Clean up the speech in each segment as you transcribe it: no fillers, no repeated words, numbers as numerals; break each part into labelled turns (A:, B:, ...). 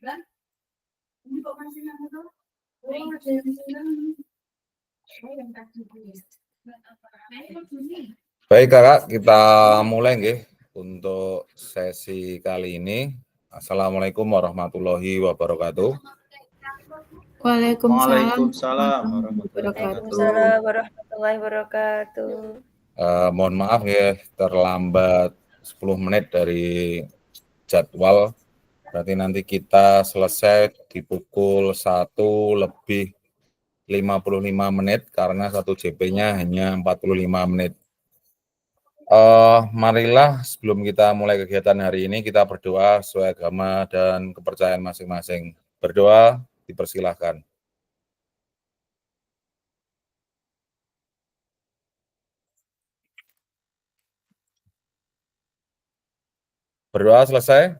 A: Baik kakak, kita mulai nggih untuk sesi kali ini. Assalamualaikum warahmatullahi wabarakatuh.
B: Waalaikumsalam
C: warahmatullahi wabarakatuh.
A: Mohon maaf ya terlambat 10 menit dari jadwal. Berarti nanti kita selesai di pukul 1:55 menit karena 1 JP-nya hanya 45 menit. Marilah sebelum kita mulai kegiatan hari ini kita berdoa sesuai agama dan kepercayaan masing-masing. Berdoa, dipersilahkan. Berdoa selesai.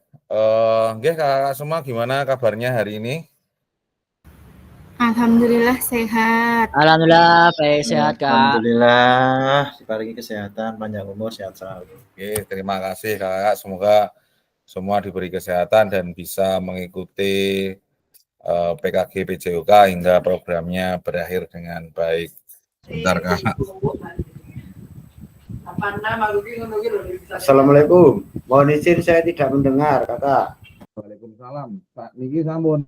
A: Nggih kakak semua, gimana kabarnya hari ini?
D: Alhamdulillah sehat.
C: Alhamdulillah baik, sehat Kak.
B: Alhamdulillah diparingi kesehatan, panjang umur, sehat selalu.
A: Oke, terima kasih kakak. Semoga semua diberi kesehatan dan bisa mengikuti PKG PJOK hingga programnya berakhir dengan baik. Bentar kakak.
B: Assalamualaikum. Mohon izin saya tidak mendengar, kakak.
A: Waalaikumsalam. Pak Niki sampun.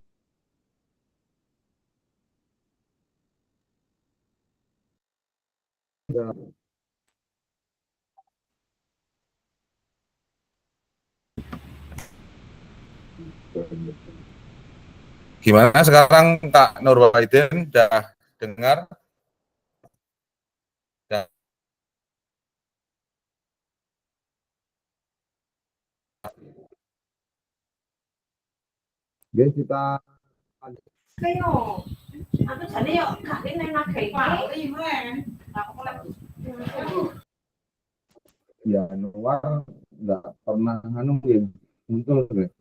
A: Gimana sekarang Kak Nurwahidin, udah dengar? Oke, kita ya Nuar nggak pernah muncul deh.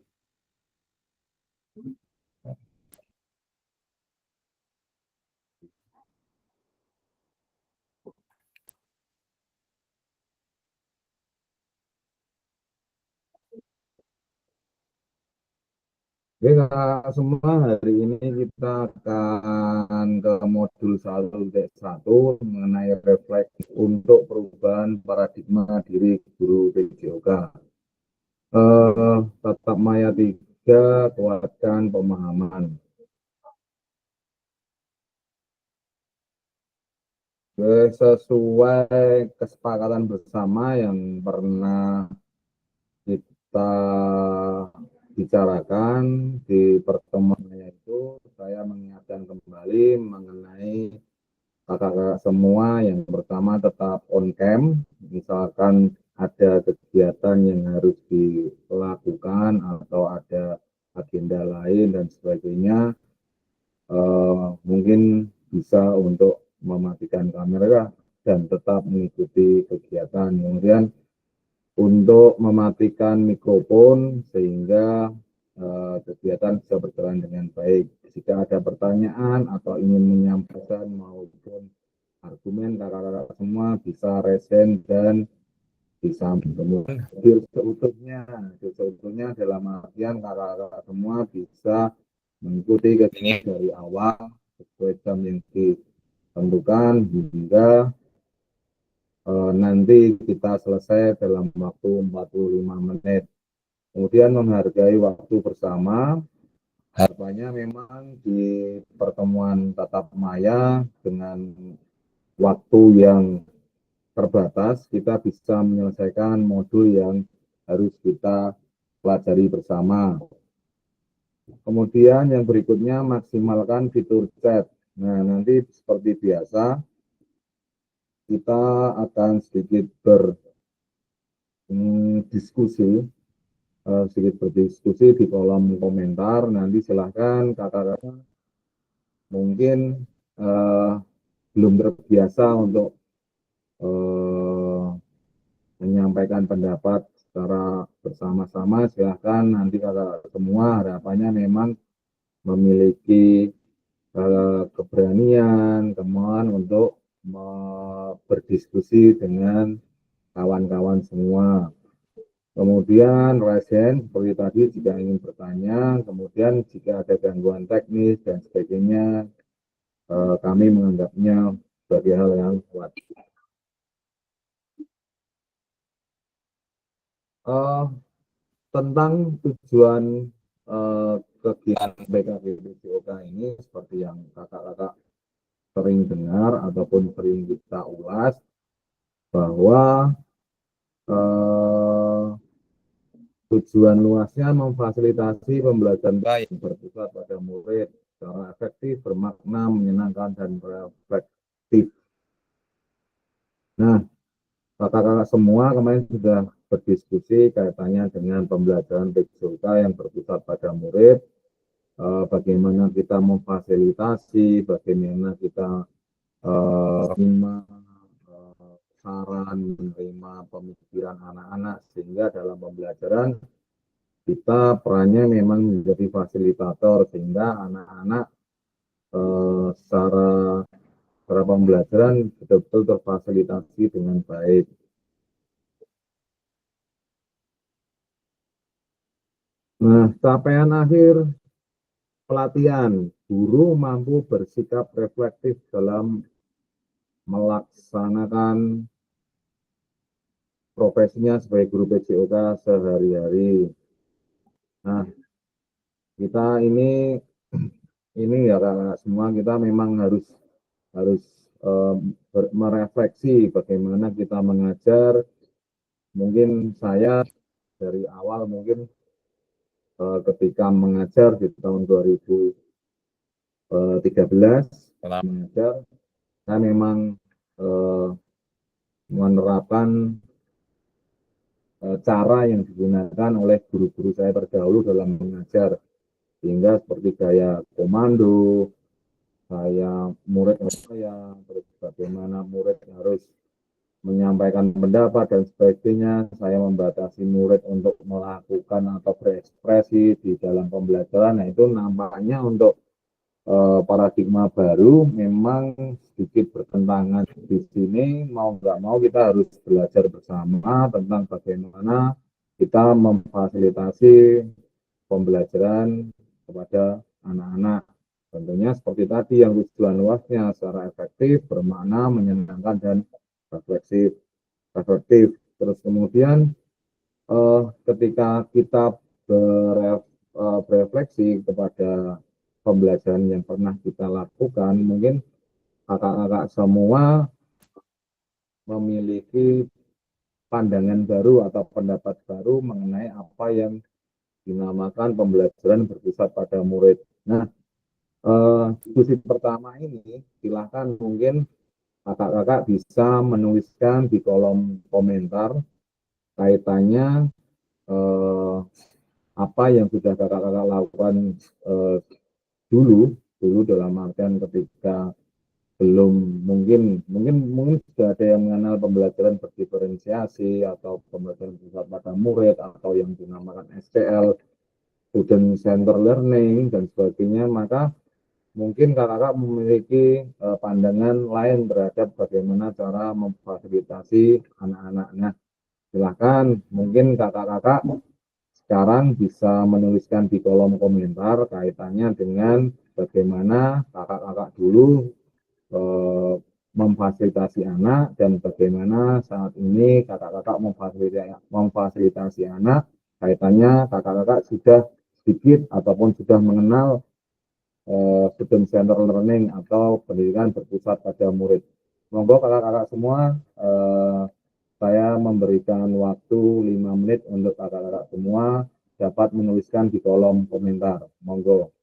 A: Oke, semua hari ini kita akan ke modul 1.1 mengenai refleksi untuk perubahan paradigma diri guru PJOK. Tatap Maya 3, kuatkan pemahaman. Sesuai kesepakatan bersama yang pernah kita bicarakan di pertemuan itu, saya mengingatkan kembali mengenai kakak-kakak semua. Yang pertama, tetap on cam. Misalkan ada kegiatan yang harus dilakukan atau ada agenda lain dan sebagainya, mungkin bisa untuk mematikan kamera dan tetap mengikuti kegiatan. Kemudian untuk mematikan mikrofon sehingga kegiatan bisa berjalan dengan baik. Jika ada pertanyaan atau ingin menyampaikan maupun argumen, kakak-kakak semua bisa resen dan bisa bertemu. Seutuhnya dalam artian kakak-kakak semua bisa mengikuti kegiatan dari awal sesuai jam yang ditentukan hingga nanti kita selesai dalam waktu 45 menit. Kemudian menghargai waktu bersama. Harapannya memang di pertemuan tatap maya dengan waktu yang terbatas, kita bisa menyelesaikan modul yang harus kita pelajari bersama. Kemudian yang berikutnya, maksimalkan fitur chat. Nah, nanti seperti biasa, kita akan sedikit berdiskusi di kolom komentar. Nanti silahkan kakak-kakak mungkin belum terbiasa untuk menyampaikan pendapat secara bersama-sama. Silahkan nanti kakak semua harapannya memang memiliki keberanian, kemauan untuk berdiskusi dengan kawan-kawan semua. Kemudian resen seperti tadi jika ingin bertanya, kemudian jika ada gangguan teknis dan sebagainya, kami menganggapnya sebagai hal yang wajar. Tentang tujuan kegiatan BKBBCOK ini seperti yang kakak-kakak sering dengar ataupun sering kita ulas bahwa eh, tujuan luasnya memfasilitasi pembelajaran baik berpusat pada murid secara efektif, bermakna, menyenangkan, dan reflektif. Nah, kakak-kakak semua kemarin sudah berdiskusi kaitannya dengan pembelajaran PJOK yang berpusat pada murid, bagaimana kita memfasilitasi, bagaimana kita menerima saran, menerima pemikiran anak-anak, sehingga dalam pembelajaran kita perannya memang menjadi fasilitator, sehingga anak-anak secara pembelajaran betul-betul terfasilitasi dengan baik. Nah, capaian akhir pelatihan, guru mampu bersikap reflektif dalam melaksanakan profesinya sebagai guru PJOK sehari-hari. Nah, kita ini ya kakak semua, kita memang harus merefleksi bagaimana kita mengajar. Mungkin saya dari awal mungkin ketika mengajar di tahun 2013 setelah mengajar, saya memang menerapkan cara yang digunakan oleh guru-guru saya terdahulu dalam mengajar, sehingga seperti gaya komando, saya murid saya, terus bagaimana murid harus menyampaikan pendapat dan sebagainya. Saya membatasi murid untuk melakukan atau berekspresi di dalam pembelajaran. Nah, itu nampaknya untuk paradigma baru memang sedikit bertentangan di sini. Mau nggak mau kita harus belajar bersama tentang bagaimana kita memfasilitasi pembelajaran kepada anak-anak. Tentunya seperti tadi yang tujuan luasnya secara efektif, bermakna, menyenangkan, dan refleksif. Terus kemudian ketika kita berefleksi kepada pembelajaran yang pernah kita lakukan, mungkin kakak-kakak semua memiliki pandangan baru atau pendapat baru mengenai apa yang dinamakan pembelajaran berpusat pada murid. Nah, diskusi pertama ini silahkan mungkin kakak-kakak bisa menuliskan di kolom komentar kaitannya apa yang sudah kakak-kakak lakukan dulu dalam artian ketika belum mungkin sudah ada yang mengenal pembelajaran berdiferensiasi atau pembelajaran pusat pada murid atau yang dinamakan SCL, student center learning dan sebagainya, maka mungkin kakak-kakak memiliki pandangan lain terhadap bagaimana cara memfasilitasi anak-anaknya. Silahkan mungkin kakak-kakak sekarang bisa menuliskan di kolom komentar kaitannya dengan bagaimana kakak-kakak dulu memfasilitasi anak dan bagaimana saat ini kakak-kakak memfasilitasi anak, kaitannya kakak-kakak sudah sedikit ataupun sudah mengenal student center learning atau pendidikan berpusat pada murid. Monggo kakak-kakak semua, saya memberikan waktu 5 menit untuk kakak-kakak semua dapat menuliskan di kolom komentar. Monggo.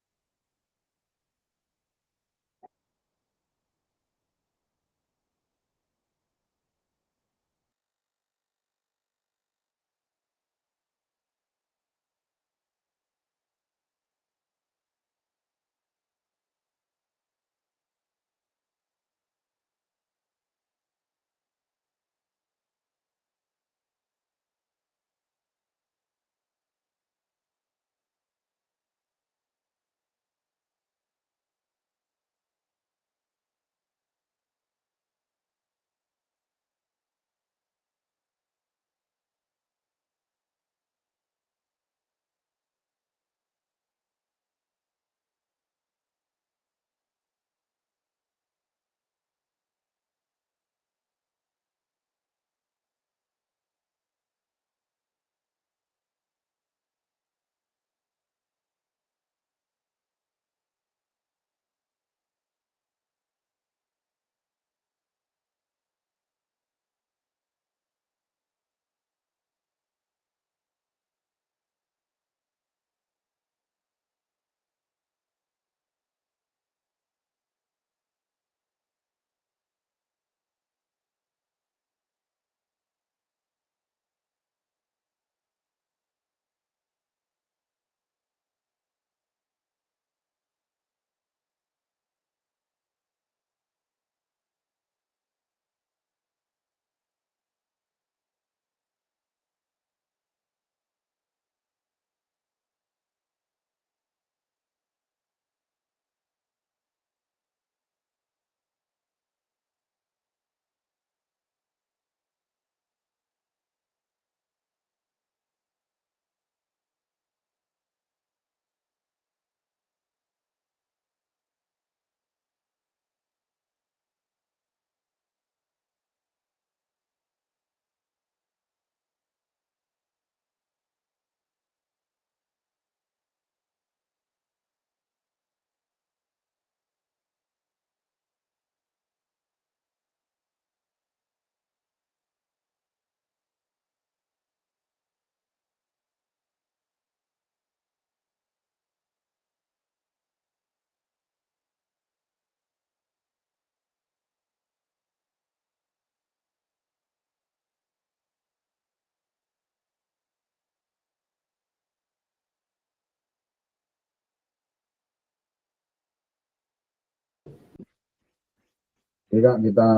A: Jadi Kak, kita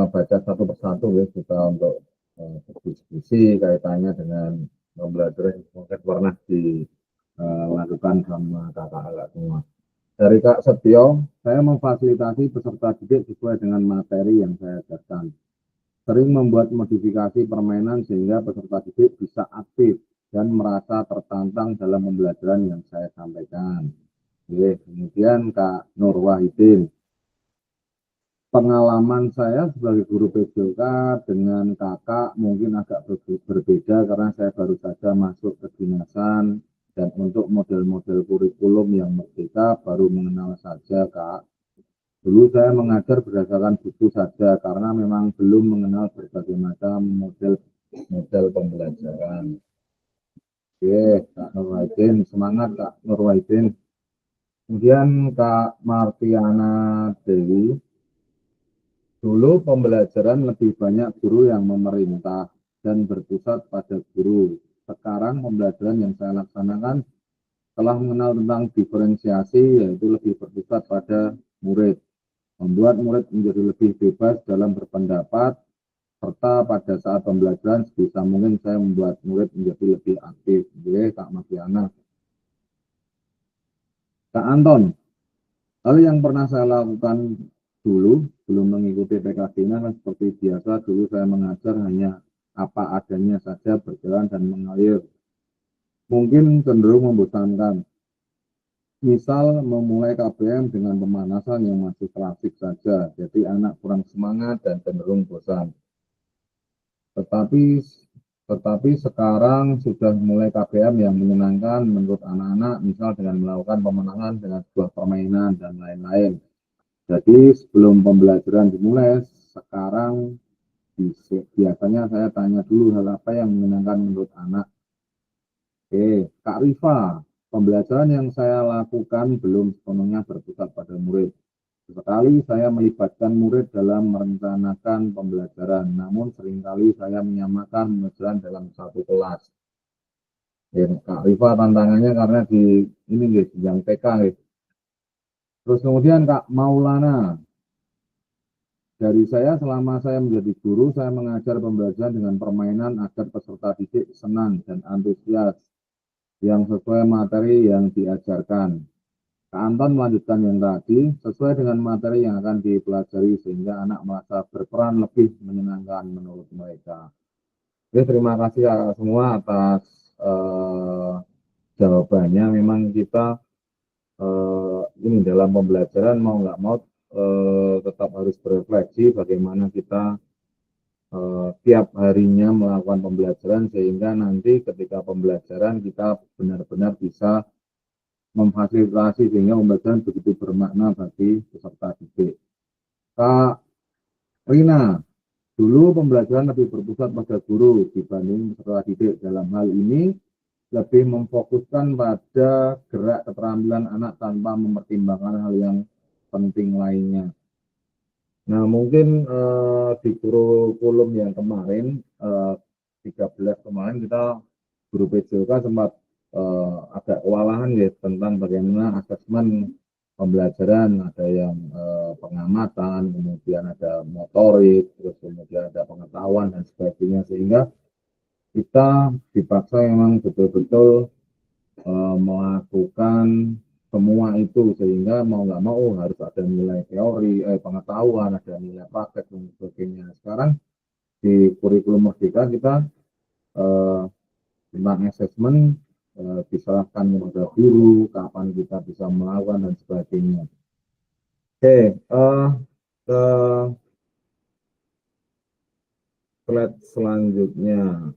A: baca satu persatu ya, kita untuk berdiskusi kaitannya dengan pembelajaran yang mungkin pernah dilakukan sama kakak-kakak semua. Dari Kak Setio, saya memfasilitasi peserta didik sesuai dengan materi yang saya ajarkan. Sering membuat modifikasi permainan sehingga peserta didik bisa aktif dan merasa tertantang dalam pembelajaran yang saya sampaikan. Oke, kemudian Kak Nur Wahidin, pengalaman saya sebagai guru PJK dengan kakak mungkin agak berbeda karena saya baru saja masuk ke kedinasan dan untuk model-model kurikulum yang merdeka baru mengenal saja Kak. Dulu saya mengajar berdasarkan buku saja karena memang belum mengenal berbagai macam model pembelajaran. Oke, Kak Nurwahidin, semangat Kak Nurwahidin. Kemudian Kak Martiana Dewi, dulu pembelajaran lebih banyak guru yang memerintah dan berpusat pada guru. Sekarang pembelajaran yang saya laksanakan telah mengenal tentang diferensiasi, yaitu lebih berpusat pada murid. Membuat murid menjadi lebih bebas dalam berpendapat, serta pada saat pembelajaran sebisa mungkin saya membuat murid menjadi lebih aktif. Oke, Kak Martiana. Kak Anton, hal yang pernah saya lakukan dulu, belum mengikuti PKG kan seperti biasa, dulu saya mengajar hanya apa adanya saja berjalan dan mengalir. Mungkin cenderung membosankan. Misal memulai KBM dengan pemanasan yang masih klasik saja, jadi anak kurang semangat dan cenderung bosan. Tetapi sekarang sudah mulai KBM yang menyenangkan menurut anak-anak, misal dengan melakukan pemenangan dengan sebuah permainan dan lain-lain. Jadi sebelum pembelajaran dimulai, sekarang biasanya saya tanya dulu hal apa yang menyenangkan menurut anak. Oke, Kak Rifa, pembelajaran yang saya lakukan belum sepenuhnya berpusat pada murid. Sesekali saya melibatkan murid dalam merencanakan pembelajaran, namun seringkali saya menyamakan pembelajaran dalam satu kelas. Ya, Kak Rifa tantangannya karena di ini guys, yang TK guys. Terus kemudian Kak Maulana, dari saya selama saya menjadi guru, saya mengajar pembelajaran dengan permainan agar peserta didik senang dan antusias yang sesuai materi yang diajarkan. Kak Anton melanjutkan yang tadi, sesuai dengan materi yang akan dipelajari sehingga anak merasa berperan lebih menyenangkan menurut mereka. Oke, terima kasih ya semua atas jawabannya. Memang kita ini dalam pembelajaran mau nggak mau tetap harus berefleksi bagaimana kita tiap harinya melakukan pembelajaran sehingga nanti ketika pembelajaran kita benar-benar bisa memfasilitasi sehingga pembelajaran begitu bermakna bagi peserta didik. Kak Rina, dulu pembelajaran lebih berpusat pada guru dibanding peserta didik. Dalam hal ini lebih memfokuskan pada gerak keterampilan anak tanpa mempertimbangkan hal yang penting lainnya. Nah, mungkin di kurikulum yang kemarin, 13 kemarin kita guru PJK sempat agak kewalahan ya tentang bagaimana asesmen pembelajaran, ada yang pengamatan, kemudian ada motorik, terus kemudian ada pengetahuan dan sebagainya, sehingga kita dipaksa memang betul-betul melakukan semua itu sehingga mau nggak mau harus ada nilai teori, pengetahuan, ada nilai praktek dan sebagainya. Sekarang di kurikulum Merdeka kita tentang asesmen diserahkan kepada guru, kapan kita bisa melakukan dan sebagainya. Oke, ke slide selanjutnya.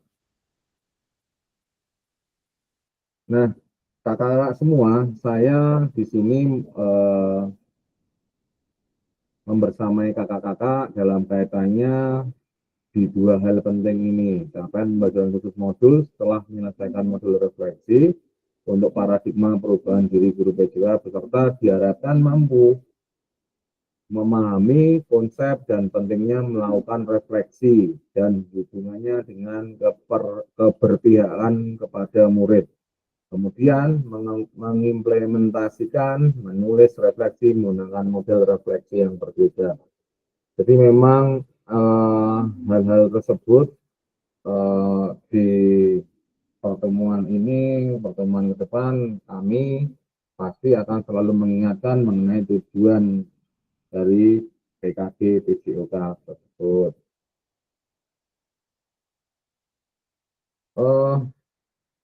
A: Nah, kakak-kakak semua, saya di sini membersamai kakak-kakak dalam kaitannya di dua hal penting ini. Capaian pembelajaran khusus modul setelah menyelesaikan modul refleksi untuk paradigma perubahan diri guru PJK peserta diharapkan mampu memahami konsep dan pentingnya melakukan refleksi dan hubungannya dengan keberpihakan kepada murid. Kemudian mengimplementasikan, menulis refleksi menggunakan model refleksi yang berbeda. Jadi memang hal-hal tersebut di pertemuan ke depan kami pasti akan selalu mengingatkan mengenai tujuan dari PKG TJOK tersebut.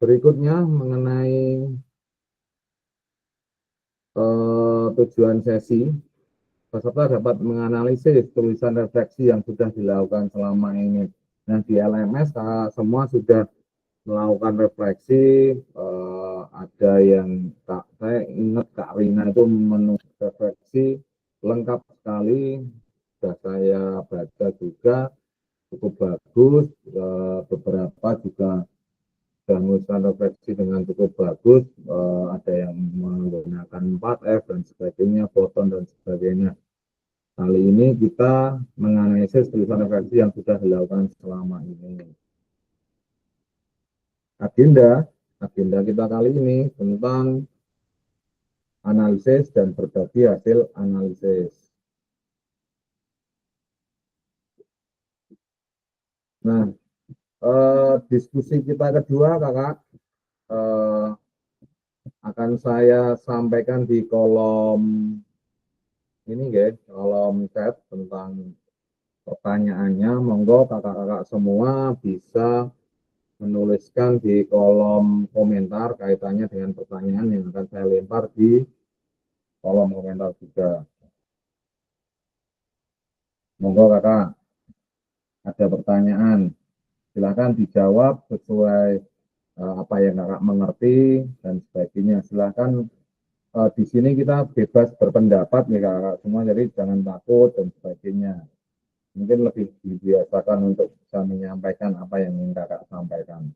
A: Berikutnya mengenai tujuan sesi, peserta dapat menganalisis tulisan refleksi yang sudah dilakukan selama ini. Nah, di LMS semua sudah melakukan refleksi, ada yang saya ingat Kak Rina itu menulis refleksi lengkap sekali, sudah saya baca juga cukup bagus, beberapa juga sudah menuliskan refleksi dengan cukup bagus, ada yang menggunakan 4F dan sebagainya, foton dan sebagainya. Kali ini kita menganalisis tulisan refleksi yang sudah dilakukan selama ini. Agenda kita kali ini tentang analisis dan berbagi hasil analisis. Nah, diskusi kita kedua, kakak, akan saya sampaikan di kolom ini, guys, kolom chat tentang pertanyaannya. Monggo kakak-kakak semua bisa menuliskan di kolom komentar kaitannya dengan pertanyaan yang akan saya lempar di kolom komentar juga. Monggo kakak, ada pertanyaan, silakan dijawab sesuai apa yang kakak mengerti dan sebagainya. Silakan, di sini kita bebas berpendapat nih kakak semua, jadi jangan takut dan sebagainya. Mungkin lebih dibiasakan untuk bisa menyampaikan apa yang ingin kakak sampaikan.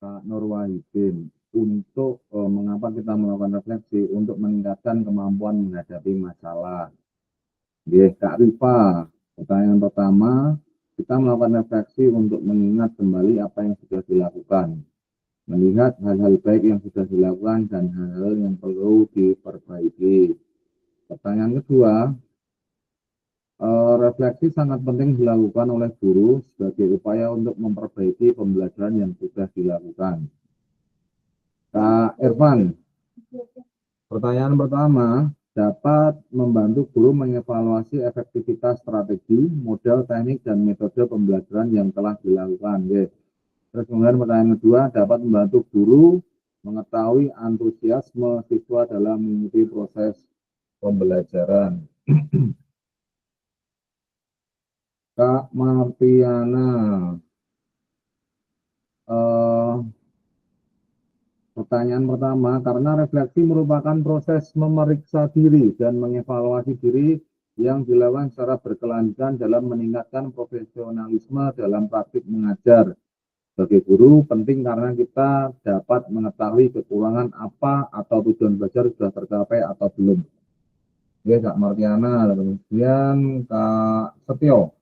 A: Kak Nur Wahidin, untuk mengapa kita melakukan refleksi untuk meningkatkan kemampuan menghadapi masalah. Kak Rifa, pertanyaan pertama, kita melakukan refleksi untuk mengingat kembali apa yang sudah dilakukan, melihat hal-hal baik yang sudah dilakukan dan hal-hal yang perlu diperbaiki. Pertanyaan kedua, Refleksi sangat penting dilakukan oleh guru sebagai upaya untuk memperbaiki pembelajaran yang sudah dilakukan. Kak Irfan, pertanyaan pertama, dapat membantu guru mengevaluasi efektivitas strategi, model, teknik, dan metode pembelajaran yang telah dilakukan. Terus kemudian pertanyaan kedua, dapat membantu guru mengetahui antusiasme siswa dalam mengikuti proses pembelajaran. Kak Martiana, pertanyaan pertama, karena refleksi merupakan proses memeriksa diri dan mengevaluasi diri yang dilakukan secara berkelanjutan dalam meningkatkan profesionalisme dalam praktik mengajar. Sebagai guru penting karena kita dapat mengetahui kekurangan apa atau tujuan belajar sudah tercapai atau belum. Oke, Kak Martiana, kemudian Kak Setio.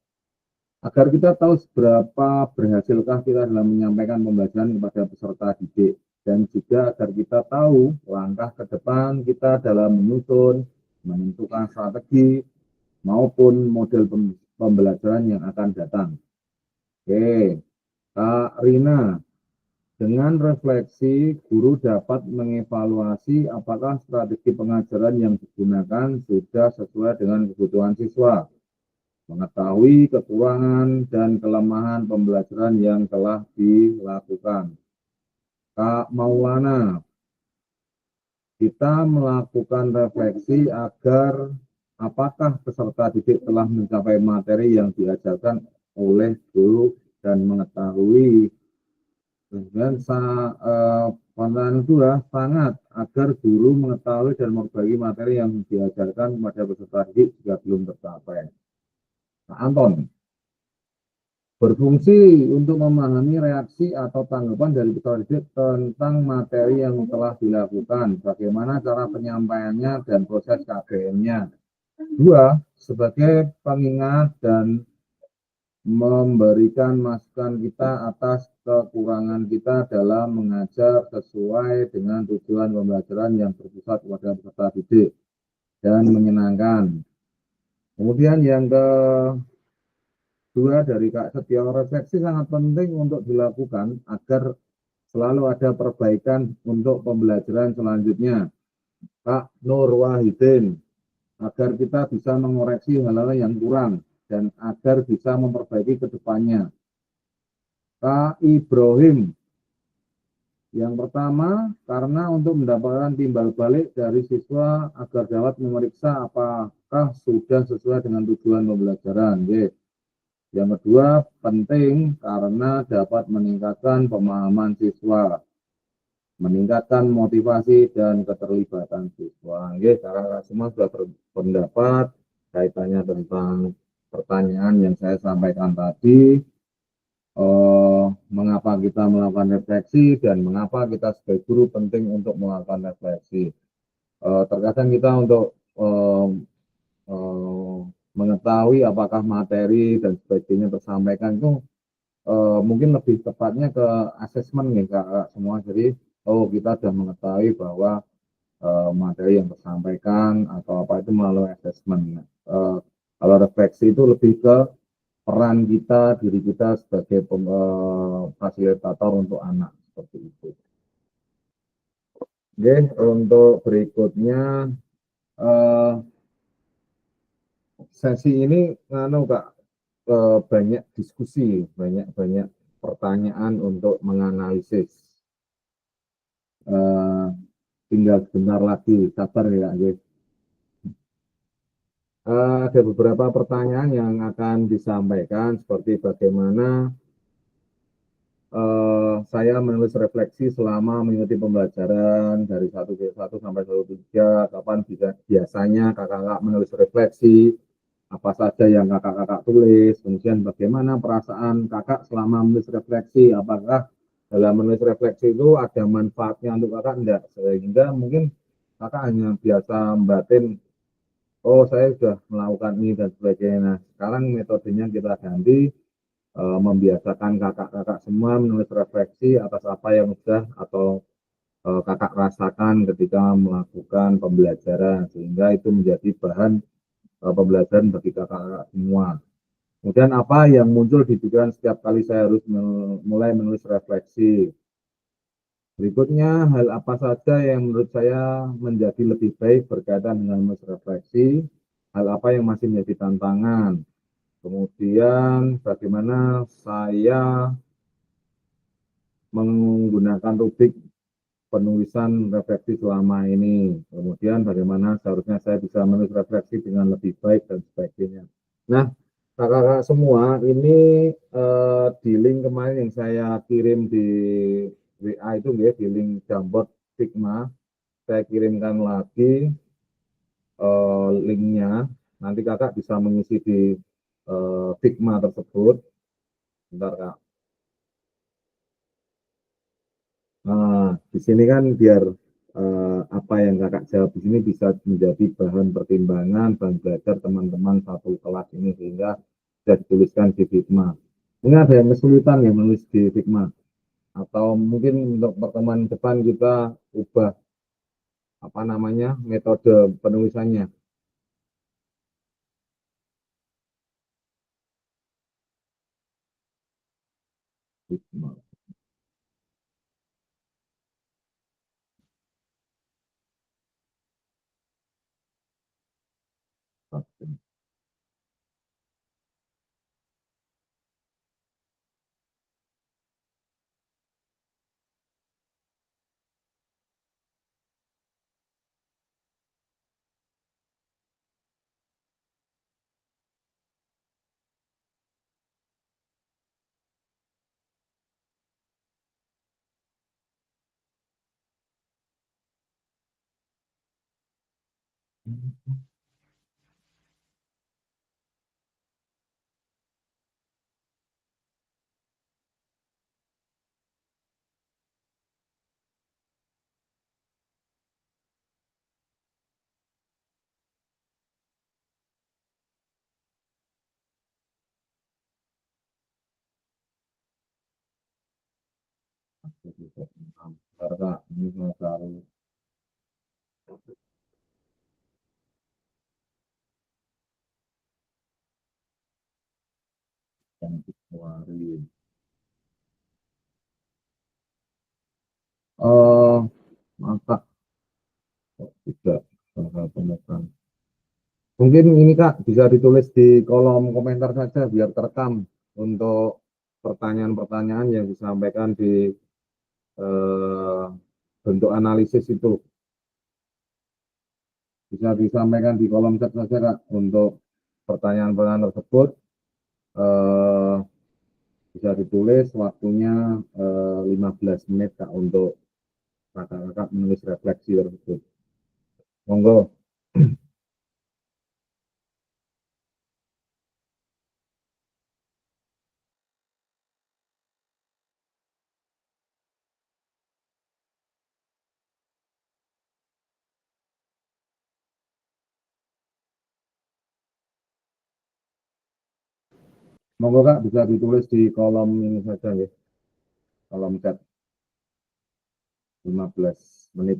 A: Agar kita tahu seberapa berhasilkah kita dalam menyampaikan pembelajaran kepada peserta didik, dan juga agar kita tahu langkah ke depan kita dalam menyusun, menentukan strategi, maupun model pembelajaran yang akan datang. Oke, Kak Rina, dengan refleksi, guru dapat mengevaluasi apakah strategi pengajaran yang digunakan sudah sesuai dengan kebutuhan siswa, mengetahui kekurangan dan kelemahan pembelajaran yang telah dilakukan. Kak Maulana, kita melakukan refleksi agar apakah peserta didik telah mencapai materi yang diajarkan oleh guru dan mengetahui. Dan pertanyaan kedua, sangat agar guru mengetahui dan memperbaiki materi yang diajarkan kepada peserta didik jika belum tercapai. Nah, Anton, berfungsi untuk memahami reaksi atau tanggapan dari peserta didik tentang materi yang telah dilakukan, bagaimana cara penyampaiannya dan proses KBM-nya. Dua, sebagai pengingat dan memberikan masukan kita atas kekurangan kita dalam mengajar sesuai dengan tujuan pembelajaran yang berpusat kepada peserta didik dan menyenangkan. Kemudian yang kedua dari Kak Setio, refleksi sangat penting untuk dilakukan agar selalu ada perbaikan untuk pembelajaran selanjutnya. Kak Nur Wahidin, agar kita bisa mengoreksi hal-hal yang kurang dan agar bisa memperbaiki ke depannya. Kak Ibrahim, yang pertama, karena untuk mendapatkan timbal balik dari siswa agar dapat memeriksa apakah sudah sesuai dengan tujuan pembelajaran. Yang kedua, penting karena dapat meningkatkan pemahaman siswa, meningkatkan motivasi dan keterlibatan siswa. Karena semua sudah berpendapat kaitannya tentang pertanyaan yang saya sampaikan tadi, mengapa kita melakukan refleksi dan mengapa kita sebagai guru penting untuk melakukan refleksi. Terkadang kita untuk mengetahui apakah materi dan sebagainya tersampaikan itu mungkin lebih tepatnya ke asesmen nih Kak semua. Jadi kita sudah mengetahui bahwa materi yang tersampaikan atau apa itu melalui asesmen. Kalau refleksi itu lebih ke peran kita, diri kita sebagai fasilitator untuk anak, seperti itu. Untuk berikutnya sesi ini Kak, banyak diskusi, banyak pertanyaan untuk menganalisis. Tinggal sebentar lagi, sabar ya Kak. Ada beberapa pertanyaan yang akan disampaikan seperti bagaimana saya menulis refleksi selama mengikuti pembelajaran dari 1 sampai 1 kapan biasanya kakak-kakak menulis refleksi, apa saja yang kakak-kakak tulis, kemudian bagaimana perasaan kakak selama menulis refleksi, apakah dalam menulis refleksi itu ada manfaatnya untuk kakak enggak, sehingga mungkin kakak hanya biasa membatin, saya sudah melakukan ini dan sebagainya. Nah, sekarang metodenya kita ganti, membiasakan kakak-kakak semua menulis refleksi atas apa yang sudah atau kakak rasakan ketika melakukan pembelajaran, sehingga itu menjadi bahan pembelajaran bagi kakak-kakak semua. Kemudian apa yang muncul di pikiran setiap kali saya harus mulai menulis refleksi. Berikutnya, hal apa saja yang menurut saya menjadi lebih baik berkaitan dengan menulis refleksi, hal apa yang masih menjadi tantangan. Kemudian bagaimana saya menggunakan rubrik penulisan refleksi selama ini. Kemudian bagaimana seharusnya saya bisa menulis refleksi dengan lebih baik dan sebagainya. Nah, kakak-kakak semua, ini di link kemarin yang saya kirim di WA itu ya, di link Jamboard Figma, saya kirimkan lagi linknya. Nanti kakak bisa mengisi di Figma tersebut. Bentar kak. Nah, di sini kan biar apa yang kakak jawab di sini bisa menjadi bahan pertimbangan dan belajar teman-teman satu kelas ini sehingga bisa dituliskan di Figma. Ini ada yang kesulitan ya menulis di Figma atau mungkin untuk pertemuan depan kita ubah apa namanya metode penulisannya. Figma. Karena ini saya cari yang dikeluarin. Masa tidak sangat temukan. Mungkin ini Kak bisa ditulis di kolom komentar saja biar terekam untuk pertanyaan-pertanyaan yang disampaikan di eh, bentuk analisis itu. Bisa disampaikan di kolom chat saja Kak untuk pertanyaan-pertanyaan tersebut. Eh, Bisa ditulis waktunya 15 menit Kak untuk kakak-kakak menulis refleksi tersebut. Monggo. Monggo Kak bisa ditulis di kolom ini saja ya. Kolom chat 15 menit.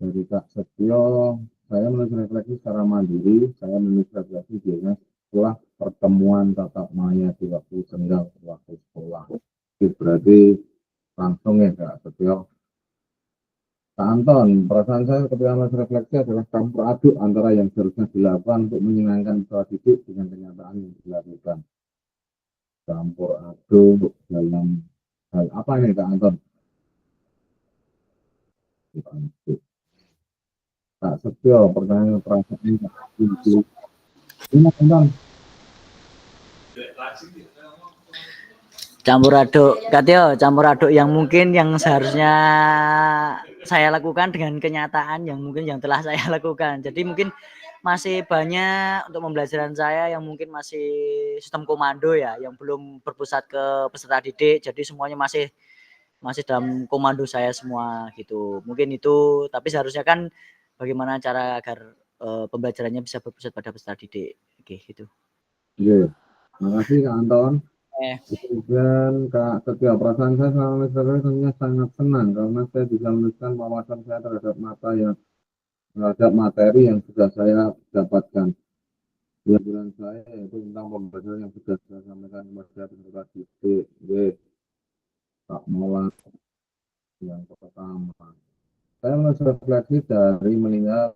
A: dari Kak Setio, saya menulis refleksi secara mandiri. Saya menulis refleksi biasanya setelah pertemuan tatap maya di waktu senggang, waktu sekolah. Itu berarti langsung ya Kak Setio. Kak Anton, perasaan saya ketika menulis refleksi adalah campur aduk antara yang seharusnya dilakukan untuk menyenangkan siswa didik dengan kenyataan yang dilakukan. Campur aduk dalam hal apa nih Kak Anton? Kak Setio, pertanyaan perasaan Kak Anton. Ini Anton.
C: Campur aduk, Katio, campur aduk yang mungkin yang seharusnya saya lakukan dengan kenyataan yang mungkin yang telah saya lakukan. Jadi mungkin masih banyak untuk pembelajaran saya yang mungkin masih sistem komando ya, yang belum berpusat ke peserta didik. Jadi semuanya masih dalam komando saya semua gitu. Mungkin itu, tapi seharusnya kan bagaimana cara agar pembelajarannya bisa berpusat pada peserta didik. Oke, gitu.
A: Oke, terima kasih Kak Anton.
C: Eh.
A: Kemudian Kak Setio, perasaan saya selama menulis refleksi tentunya sangat senang karena saya bisa menuliskan wawasan saya terhadap materi yang sudah saya dapatkan. Pelajaran saya yaitu tentang pembelajaran yang sudah saya sampaikan kepada peserta didik. Kak Mola yang pertama. Saya menulis refleksi dari melihat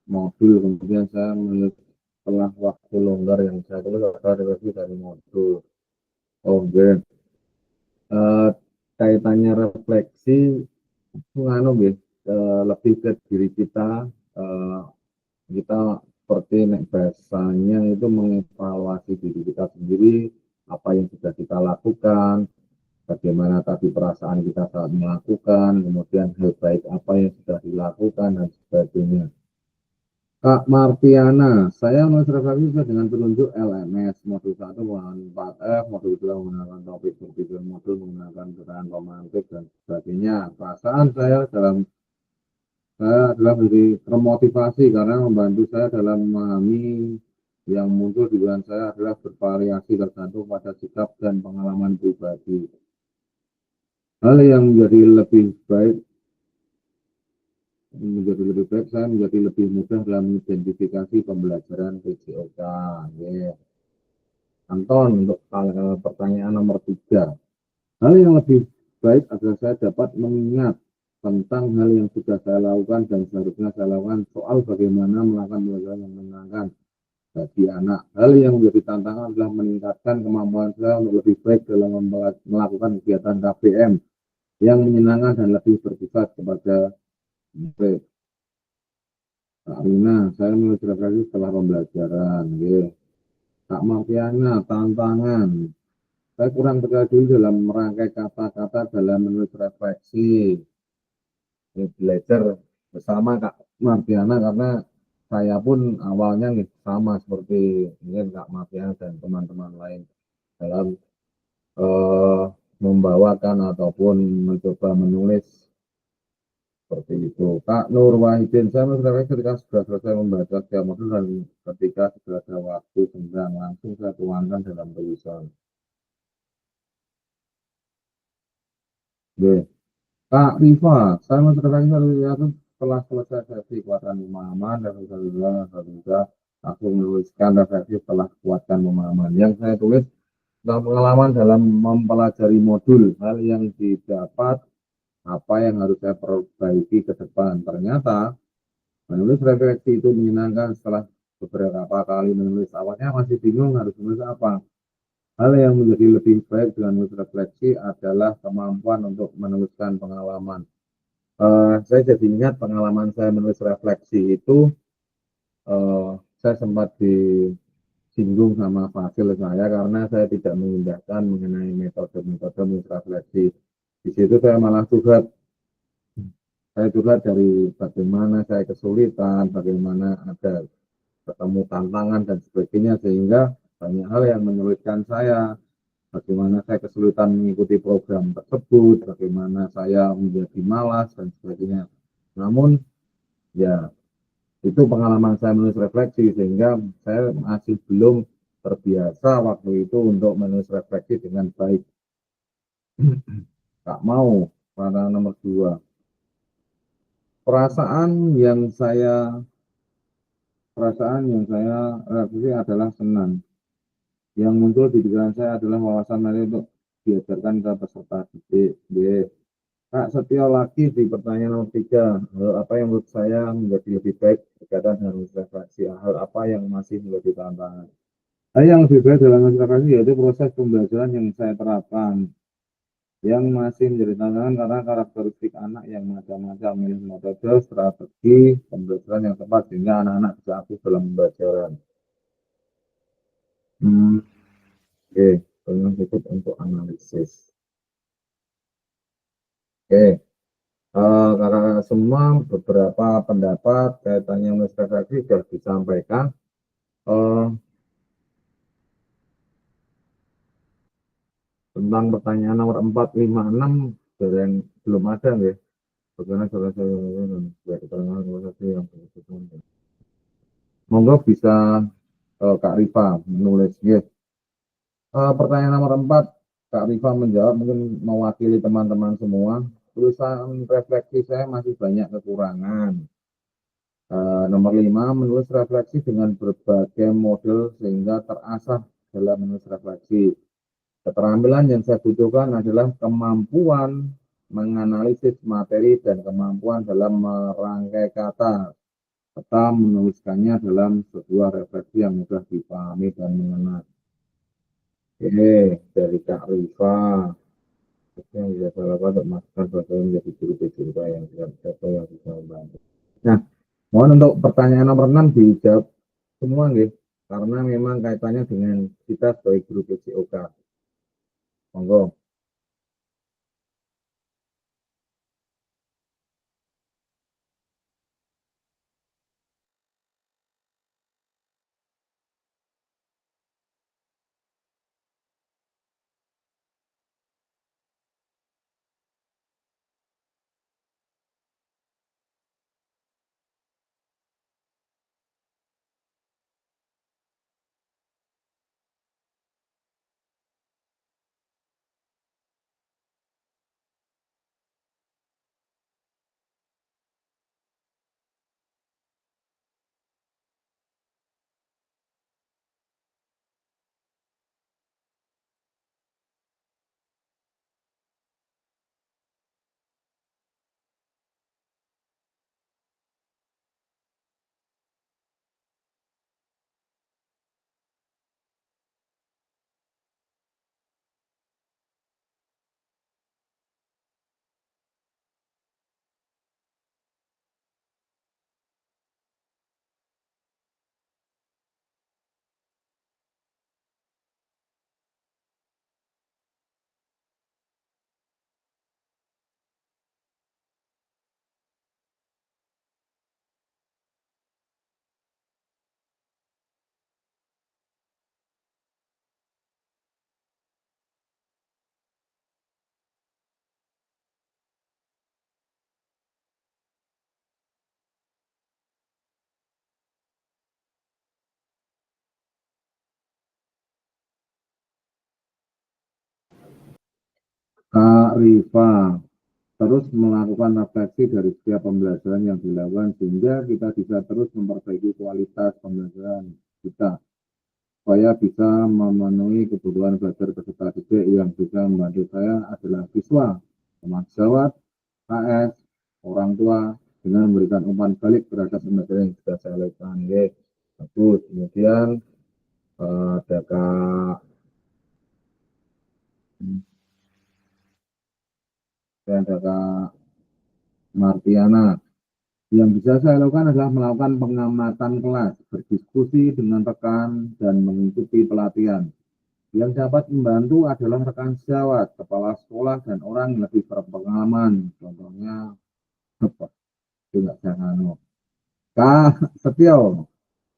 A: modul, kemudian saya menulis setelah waktu longgar yang saya tulis adalah refleksi dari modul. Oke. Kaitannya refleksi lebih ke diri kita, kita seperti bahasanya itu mengevaluasi diri kita sendiri, apa yang sudah kita lakukan, bagaimana tadi perasaan kita saat melakukan, kemudian hal baik apa yang sudah dilakukan dan sebagainya. Kak Martiana, saya menulis refleksi dengan penunjuk LMS, modul 1 menggunakan 4F, modul 2 menggunakan topik berpikir, modul menggunakan gerakan pemantik dan sebagainya. Perasaan saya adalah menjadi termotivasi karena membantu saya dalam memahami yang muncul di pikiran saya adalah bervariasi tergantung pada sikap dan pengalaman pribadi. Hal yang menjadi lebih baik, saya menjadi lebih mudah dalam mengidentifikasi pembelajaran PJOK. Anton, untuk pertanyaan nomor 3. Hal yang lebih baik adalah saya dapat mengingat tentang hal yang sudah saya lakukan dan seharusnya saya lakukan soal bagaimana melakukan pembelajaran yang menyenangkan bagi anak. Hal yang menjadi tantangan adalah meningkatkan kemampuan saya untuk lebih baik dalam melakukan kegiatan KBM yang menyenangkan dan lebih berpusat kepada murid. Kak Rina, saya menulis refleksi setelah pembelajaran. Kak Martiana, tantangan. Saya kurang percaya diri dalam merangkai kata-kata dalam menulis refleksi. Belajar bersama Kak Martiana karena saya pun awalnya sama seperti mungkin Kak Martiana dan teman-teman lain dalam membawakan ataupun mencoba menulis seperti itu. Kak Nur Wahidin, saya menulis ketika sudah selesai membaca setiap modul dan ketika sudah ada waktu senggang langsung saya tuangkan dalam tulisan. Kak Riva, saya menulis setelah selesai sesi kuatan pemahaman dan juga aku menuliskan refleksi setelah kuatkan pemahaman. Yang saya tulis tentang pengalaman dalam mempelajari modul, hal yang didapat, apa yang harus saya perbaiki ke depan. Ternyata menulis refleksi itu menyenangkan setelah beberapa kali menulis. Awalnya masih bingung harus menulis apa. Hal yang menjadi lebih baik dengan menulis refleksi adalah kemampuan untuk menuliskan pengalaman. Saya jadi ingat pengalaman saya menulis refleksi itu, saya sempat disinggung sama fasil saya karena saya tidak mengindahkan mengenai metode-metode menulis refleksi. Di situ saya malah curhat. Saya curhat dari bagaimana saya kesulitan, bagaimana ada ketemu tantangan dan sebagainya, sehingga banyak hal yang menyulitkan saya. Bagaimana saya kesulitan mengikuti program tersebut, bagaimana saya menjadi malas dan sebagainya. Namun ya itu pengalaman saya menulis refleksi sehingga saya masih belum terbiasa waktu itu untuk menulis refleksi dengan baik. Tak mau, pada nomor 2. perasaan yang saya refleksi adalah senang. Yang muncul di pikiran saya adalah wawasan materi untuk diajarkan ke peserta didik. Kak Setio lagi di pertanyaan nomor 3, hal apa yang menurut saya menjadi lebih baik berkaitan dengan refleksi, hal apa yang masih menjadi tantangan. Hal yang lebih baik dalam refleksi yaitu proses pembelajaran yang saya terapkan, yang masih menjadi tantangan karena karakteristik anak yang macam-macam, milih metode, strategi pembelajaran yang tepat sehingga anak-anak bisa aktif dalam pembelajaran. Oke, dengan cukup untuk analisis. Oke. Kakak semua beberapa pendapat kaitannya dengan refleksi sudah disampaikan. Tentang pertanyaan nomor 4, 5, 6 yang belum ada ya. Bagaimana cara saya yang monggo bisa Kak Rifa menulis ya. Pertanyaan nomor 4, Kak Rifa menjawab mungkin mewakili teman-teman semua. Tulisan refleksi saya masih banyak kekurangan. Nomor 5, menulis refleksi dengan berbagai model sehingga terasah dalam menulis refleksi. Keterampilan yang saya butuhkan adalah kemampuan menganalisis materi dan kemampuan dalam merangkai kata, serta menuliskannya dalam sebuah refleksi yang mudah dipahami dan mengenal. Oke, dari Kak Rifa. Yang bisa saya lakukan untuk memastikan bahwa saya menjadi guru PJK yang bisa membantu. Nah, mohon untuk pertanyaan nomor 6 dijawab semua nggih, karena memang kaitannya dengan kita sebagai guru PJOK. Monggo. Kak Rifa, terus melakukan refleksi dari setiap pembelajaran yang dilakukan sehingga kita bisa terus memperbaiki kualitas pembelajaran kita supaya bisa memenuhi kebutuhan belajar peserta didik. Yang bisa membantu saya adalah siswa, teman sejawat, KS, orang tua dengan memberikan umpan balik terhadap pembelajaran yang sudah saya lakukan. Bagus. Kemudian ada Kak Martiana. Yang bisa saya lakukan adalah melakukan pengamatan kelas, berdiskusi dengan rekan, dan mengikuti pelatihan. Yang dapat membantu adalah rekan sejawat, kepala sekolah, dan orang yang lebih berpengalaman. Contohnya, tidak jangan. Kak Setio,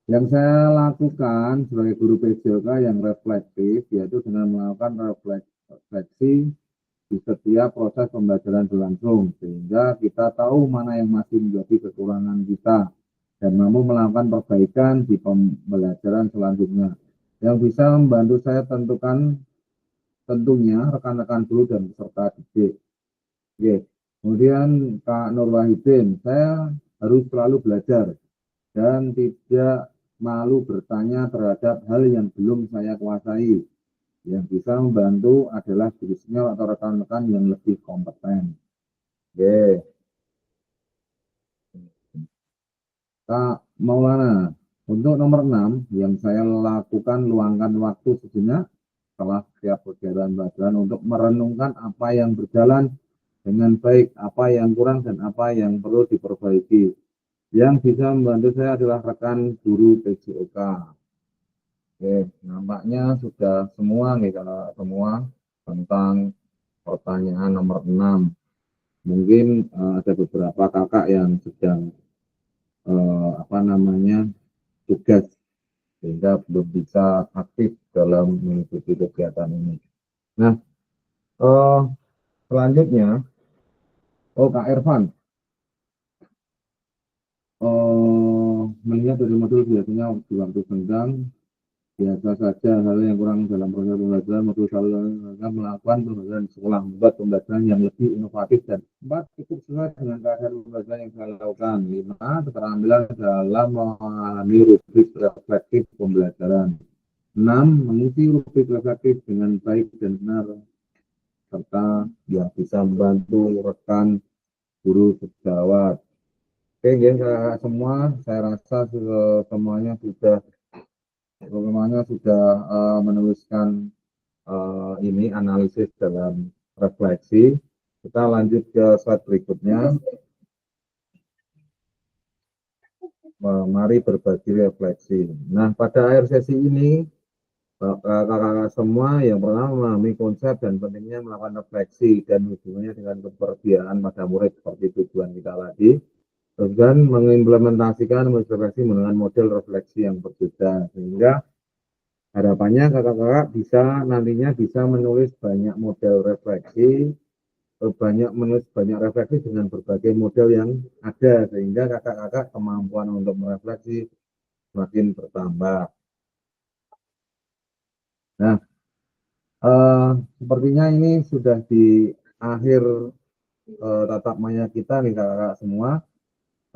A: yang saya lakukan sebagai guru PJOK yang reflektif, yaitu dengan melakukan refleksi di setiap proses pembelajaran berlangsung, sehingga kita tahu mana yang masih menjadi kekurangan kita dan mampu melakukan perbaikan di pembelajaran selanjutnya. Yang bisa membantu saya tentunya rekan-rekan guru dan peserta didik. Kemudian Kak Nur Wahidin, saya harus selalu belajar dan tidak malu bertanya terhadap hal yang belum saya kuasai. Yang bisa membantu adalah guru senior atau rekan-rekan yang lebih kompeten. Oke. Kak Maulana, untuk nomor 6 yang saya lakukan luangkan waktu sejenak setelah setiap kegiatan pelajaran untuk merenungkan apa yang berjalan dengan baik, apa yang kurang dan apa yang perlu diperbaiki. Yang bisa membantu saya adalah rekan guru PJOK. Oke, nampaknya sudah semua nih kalau semua tentang pertanyaan nomor 6. Mungkin ada beberapa kakak yang sedang tugas sehingga belum bisa aktif dalam mengikuti kegiatan ini. Nah, selanjutnya, Kak Irfan, melihat dari modul biasanya di waktu senggang, biasa saja hal yang kurang dalam proses pembelajaran, modul selalu melakukan pembelajaran di sekolah, membuat pembelajaran yang lebih inovatif dan 4 cukup sesuai dengan keadaan pembelajaran yang saya lakukan. 5, keterampilan dalam memahami rubrik reflektif pembelajaran. 6, mengisi rubrik reflektif dengan baik dan benar, serta yang bisa membantu rekan guru sejawat. Oke, ya, semua saya rasa semuanya sudah menuliskan ini analisis dalam refleksi. Kita lanjut ke slide berikutnya. Mari berbagi refleksi. Nah, pada akhir sesi ini, kakak-kakak semua yang pertama memahami konsep dan pentingnya melakukan refleksi dan hubungannya dengan kepercayaan pada murid seperti tujuan kita tadi. Dan mengimplementasikan refleksi menggunakan model refleksi yang berbeda, sehingga harapannya kakak-kakak nantinya bisa menulis banyak model refleksi, menulis banyak refleksi dengan berbagai model yang ada, sehingga kakak-kakak kemampuan untuk merefleksi semakin bertambah. Nah, sepertinya ini sudah di akhir tatap maya kita nih kakak-kakak semua.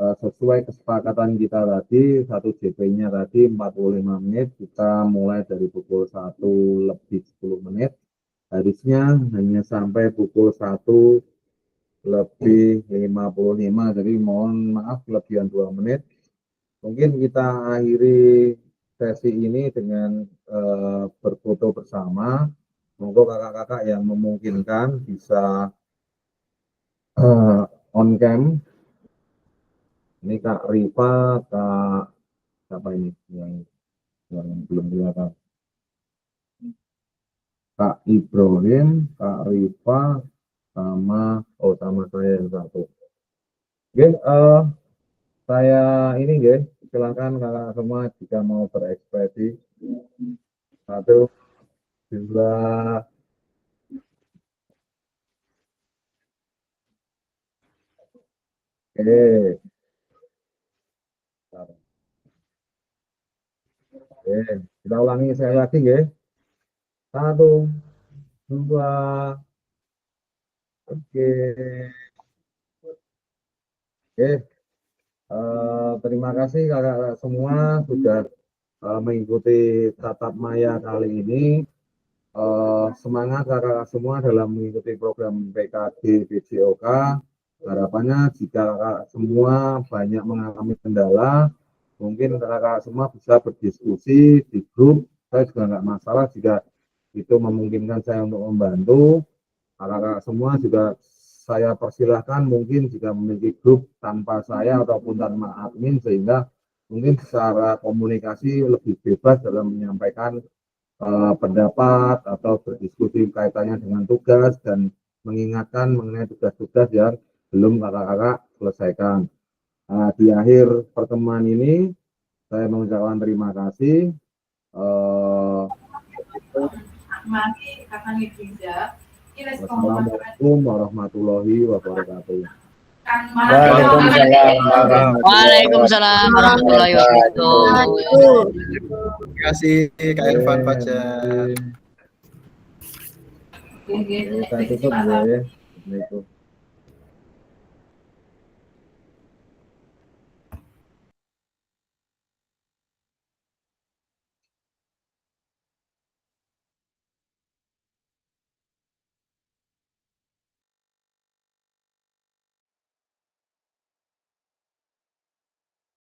A: Sesuai kesepakatan kita tadi, 1 JP-nya tadi 45 menit, kita mulai dari pukul 1 lebih 10 menit, harusnya hanya sampai pukul 1 lebih 55, jadi mohon maaf kelebihan 2 menit. Mungkin kita akhiri sesi ini dengan berfoto bersama. Monggo kakak-kakak yang memungkinkan bisa on cam. Ini Kak Rifa, Kak siapa ini yang belum kelihatan? Kak Ibrahim, Kak Rifa, sama saya yang satu. Oke, saya ini silakan kakak semua jika mau berekspresi. 1, 2. Oke. Oke, kita ulangi saya lagi 1, 2. Oke. Terima kasih kakak semua sudah mengikuti tatap maya kali ini. Semangat kakak semua dalam mengikuti program PKG PJOK. Harapannya jika kakak semua banyak mengalami kendala, mungkin kakak semua bisa berdiskusi di grup. Saya juga nggak masalah jika itu memungkinkan saya untuk membantu. Kakak semua juga saya persilahkan mungkin jika memiliki grup tanpa saya ataupun tanpa admin, sehingga mungkin secara komunikasi lebih bebas dalam menyampaikan pendapat atau berdiskusi kaitannya dengan tugas dan mengingatkan mengenai tugas-tugas yang belum kakak-kakak selesaikan. Di akhir pertemuan ini saya mengucapkan terima kasih. Wassalamualaikum warahmatullahi wabarakatuh.
C: Waalaikumsalam warahmatullahi wabarakatuh.
B: Terima kasih Kak Irfan Fajar.
A: Saya tutup ya. Assalamualaikum.